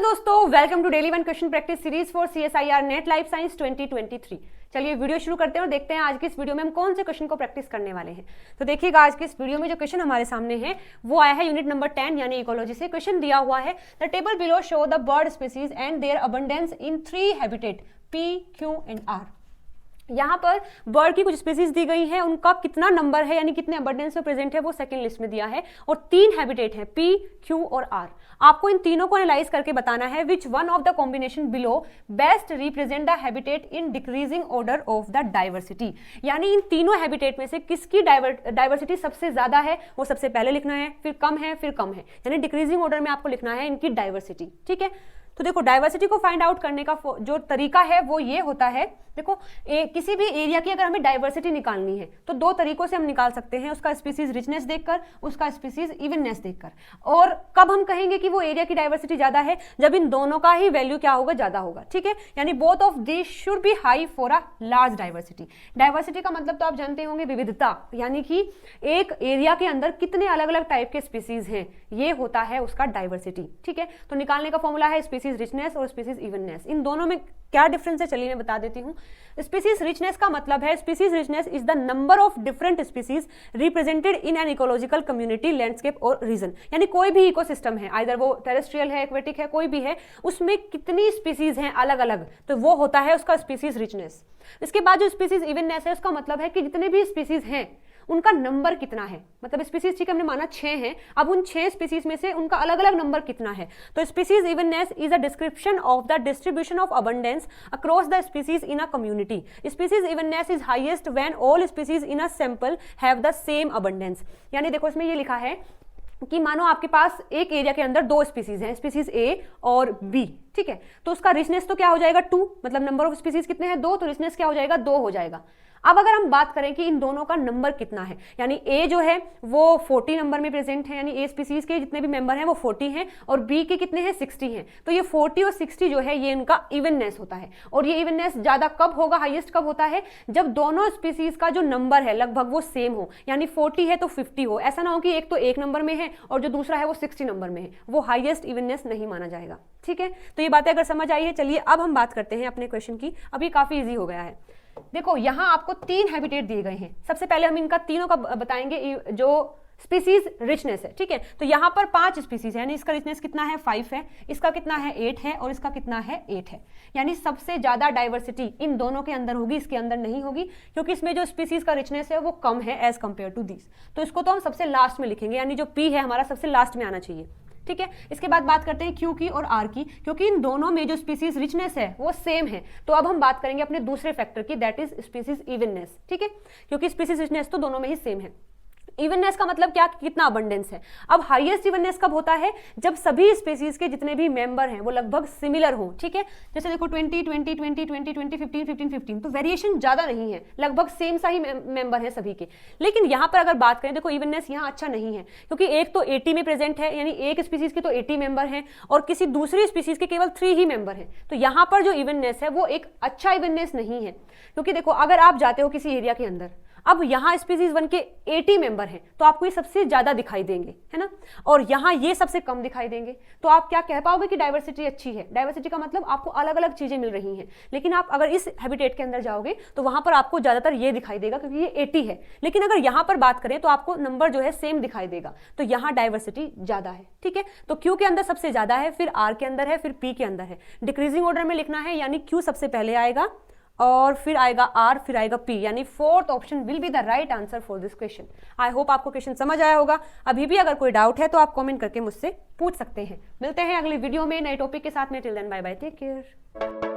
दोस्तों, welcome to daily one question practice series for CSIR NET life science 2023। चलिए video शुरू करते हैं और देखते हैं आज की इस वीडियो में हम कौन से क्वेश्चन को प्रैक्टिस करने वाले हैं। तो देखिएगा आज की इस वीडियो में जो क्वेश्चन हमारे सामने है वो आया है यूनिट नंबर 10 यानी इकोलॉजी से। क्वेश्चन दिया हुआ है the table below show the bird species and their abundance in 3 habitat P, Q and R। यहाँ पर बर्ड की कुछ स्पीसीज दी गई हैं, उनका कितना नंबर है यानी कितने अबंडेंस में प्रेजेंट है वो सेकंड लिस्ट में दिया है और 3 हैबिटेट है P, Q और R। आपको इन तीनों को एनालाइज करके बताना है which one of the combination below best represent the habitat in decreasing order of the diversity. यानी इन तीनों हैबिटेट में से किसकी डाइवर्सिटी सबसे ज्यादा है वो सबसे पहले लिखना है, फिर कम है, फिर कम है, यानी डिक्रीजिंग ऑर्डर में आपको लिखना है इनकी डाइवर्सिटी। ठीक है, तो देखो डाइवर्सिटी को फाइंड आउट करने का जो तरीका है वो ये होता है, देखो किसी भी एरिया की अगर हमें डाइवर्सिटी निकालनी है तो 2 तरीकों से हम निकाल सकते हैं, उसका स्पीसीज रिचनेस देखकर, उसका स्पीसीज इवननेस देखकर। और कब हम कहेंगे कि वो एरिया की डाइवर्सिटी ज्यादा है, जब इन दोनों का ही वैल्यू क्या होगा, ज्यादा होगा। ठीक है, यानी both of this should be high for a large diversity. Diversity का मतलब तो आप जानते होंगे विविधता, यानी कि एक एरिया के अंदर कितने अलग अलग टाइप के स्पीसीज हैं, ये होता है उसका डाइवर्सिटी। ठीक है, तो निकालने का फॉर्मूला है स्पीसीज रिचनेस और स्पीसीज इवननेस। इन दोनों में क्या डिफरेंस है चलिए मैं बता देती हूँ। स्पीसीज रिचनेस का मतलब है species richness is the number of different species represented in an ecological community, landscape और रीजन। यानी कोई भी इकोसिस्टम है, आइदर वो टेरेस्ट्रियल है, एक्वेटिक है, कोई भी है, उसमें कितनी स्पीसीज हैं अलग अलग, तो वो होता है उसका स्पीसीज रिचनेस। इसके बाद जो स्पीसीज इवननेस है उसका मतलब है कि जितने भी स्पीसीज हैं उनका नंबर कितना है, मतलब स्पीसीज ठीक है हमने माना 6 हैं, अब उन 6 स्पीसीज में से उनका अलग अलग नंबर कितना है। तो species evenness is a description of the distribution of abundance across the species in a community. Species evenness is highest when all species in a sample have the same abundance. यानी देखो इसमें ये लिखा है कि मानो आपके पास एक एरिया के अंदर 2 स्पीसीज हैं, स्पीसीज A और B। ठीक है, तो उसका रिचनेस तो क्या हो जाएगा 2, मतलब नंबर ऑफ स्पीसीज कितने हैं 2, तो रिचनेस क्या हो जाएगा 2 हो जाएगा। अब अगर हम बात करें कि इन दोनों का नंबर कितना है, यानी A जो है वो 40 नंबर में प्रेजेंट है, यानी A स्पीसीज के जितने भी मेंबर हैं वो 40 हैं और B के कितने हैं 60 हैं, तो ये 40 और 60 जो है ये इनका इवननेस होता है। और ये इवननेस ज्यादा कब होगा, हाईएस्ट कब होता है, जब दोनों स्पीसीज का जो नंबर है लगभग वो सेम हो, यानी 40 है तो 50 हो। ऐसा ना हो कि एक तो 1 नंबर में है और जो दूसरा है वो 60 नंबर में है, वो हाईएस्ट इवननेस नहीं माना जाएगा। ठीक है, तो ये बातें अगर समझ आई है, चलिए अब हम बात करते हैं अपने क्वेश्चन की। अब ये काफी इजी हो गया है। देखो यहाँ आपको 3 हैबिटेट दिए गए हैं, सबसे पहले हम इनका तीनों का बताएंगे जो स्पीसीज रिचनेस है। ठीक है, तो यहाँ पर 5 स्पीसीज है, यानी इसका रिचनेस कितना है 5 है, इसका कितना है 8 है और इसका कितना है 8 है। यानी सबसे ज्यादा डाइवर्सिटी इन दोनों के अंदर होगी, इसके अंदर नहीं होगी, क्योंकि इसमें जो स्पीसीज का रिचनेस है वो कम है एज कंपेयर टू दिस। तो इसको तो हम सबसे लास्ट में लिखेंगे, यानी जो P है हमारा सबसे लास्ट में आना चाहिए। ठीक है, इसके बाद बात करते हैं Q की और R की, क्योंकि इन दोनों में जो स्पीसीज रिचनेस है वो सेम है। तो अब हम बात करेंगे अपने दूसरे फैक्टर की, दैट इज स्पीसीज इवननेस। ठीक है, क्योंकि स्पीसीज रिचनेस तो दोनों में ही सेम है। इवननेस का मतलब क्या, कितना अबंडेंस है। अब हाईएस्ट इवननेस कब होता है, जब सभी स्पीसीज के जितने भी मेंबर हैं वो लगभग सिमिलर हो। ठीक है, जैसे देखो 20 20 20 20 20 15 15 15, तो वेरिएशन ज्यादा नहीं है, लगभग सेम सा ही मेंबर है सभी के। लेकिन यहाँ पर अगर बात करें, देखो इवननेस यहाँ अच्छा नहीं है, क्योंकि एक तो 80 में प्रेजेंट है, यानी एक स्पीसीज के तो 80 मेंबर हैं और किसी दूसरी स्पीसीज के केवल 3 ही मेंबर हैं। तो यहाँ पर जो इवननेस है वो एक अच्छा इवननेस नहीं है, क्योंकि देखो अगर आप जाते हो किसी एरिया के अंदर, अब यहाँ स्पीसीज 1 के 80 मेंबर हैं, तो आपको ये सबसे ज्यादा दिखाई देंगे, है ना, और यहाँ ये सबसे कम दिखाई देंगे। तो आप क्या कह पाओगे कि डाइवर्सिटी अच्छी है। डाइवर्सिटी का मतलब आपको अलग अलग चीजें मिल रही हैं। लेकिन आप अगर इस हैबिटेट के अंदर जाओगे तो वहां पर आपको ज्यादातर ये दिखाई देगा, क्योंकि ये 80 है। लेकिन अगर यहाँ पर बात करें तो आपको नंबर जो है सेम दिखाई देगा, तो यहाँ डाइवर्सिटी ज्यादा है। ठीक है, तो Q के अंदर सबसे ज्यादा है, फिर R के अंदर है, फिर P के अंदर है। डिक्रीजिंग ऑर्डर में लिखना है, यानी Q सबसे पहले आएगा और फिर आएगा R, फिर आएगा P, यानी 4th option will be the right answer for this question. I hope आपको क्वेश्चन समझ आया होगा। अभी भी अगर कोई डाउट है तो आप कमेंट करके मुझसे पूछ सकते हैं। मिलते हैं अगली वीडियो में नए टॉपिक के साथ में। Till then bye bye, take care.